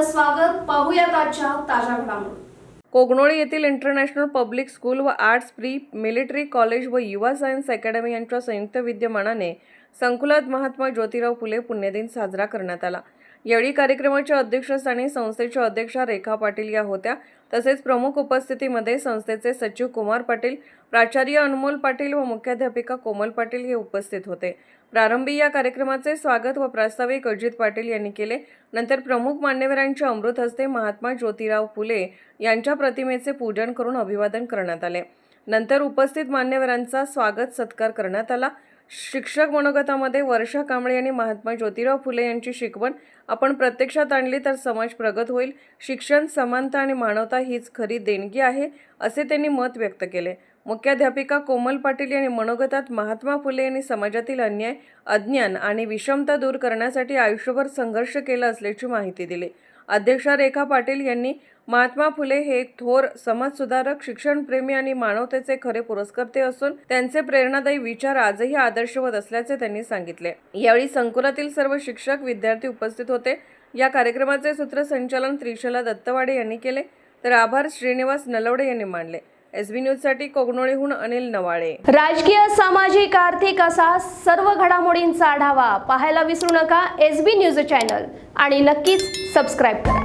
स्वागत. पाहूयात आजच्या ताज्या घडामोडी. कोगनोळी येथील इंटरनॅशनल पब्लिक स्कूल व आर्ट्स प्री मिलिटरी कॉलेज व युवा सायन्स अकॅडमी यांच्या संयुक्त विद्यमानाने संकुलात महात्मा ज्योतिराव फुले पुण्यदिन साजरा करण्यात आला. यावेळी कार्यक्रमाच्या अध्यक्षस्थानी संस्थेच्या अध्यक्षा रेखा पाटील या होत्या. तसेच प्रमुख उपस्थितीमध्ये संस्थेचे सचिव कुमार पाटील, प्राचार्य अनमोल पाटील व मुख्याध्यापिका कोमल पाटील हे उपस्थित होते. प्रारंभी या कार्यक्रमाचे स्वागत व प्रास्ताविक अजित पाटील यांनी केले. नंतर प्रमुख मान्यवरांच्या अमृत हस्ते महात्मा ज्योतिराव फुले यांच्या प्रतिमेचे पूजन करून अभिवादन करण्यात आले. नंतर उपस्थित मान्यवरांचा स्वागत सत्कार करण्यात आला. शिक्षक मनोगतामध्ये वर्षा कांबळे यांनी महात्मा ज्योतिराव फुले यांची शिकवण आपण प्रत्यक्षात आणली तर समाज प्रगत होईल. शिक्षण, समानता आणि मानवता हीच खरी देणगी आहे असे त्यांनी मत व्यक्त केले. मुख्याध्यापिका कोमल पाटील यांनी मनोगतात महात्मा फुले यांनी समाजातील अन्याय, अज्ञान आणि विषमता दूर करण्यासाठी आयुष्यभर संघर्ष केला असल्याची माहिती दिली. अध्यक्षा रेखा पाटील यांनी महात्मा फुले हे एक थोर समाजसुधारक, शिक्षणप्रेमी आणि मानवतेचे खरे पुरस्कर्ते असून त्यांचे प्रेरणादायी विचार आजही आदर्शवत असल्याचे त्यांनी सांगितले. यावेळी संकुलातील सर्व शिक्षक, विद्यार्थी उपस्थित होते. या कार्यक्रमाचे सूत्रसंचालन त्रिशला दत्तवाडे यांनी केले तर आभार श्रीनिवास नलवडे यांनी मानले. SB न्यूजसाठी कोगनोळीहून अनिल नवाळे. राजकीय, सामाजिक, आर्थिक असा सर्व घडामोडींचा आढावा पाहायला विसरू नका SB न्यूज चॅनल आणि नक्कीच सबस्क्राईब करा.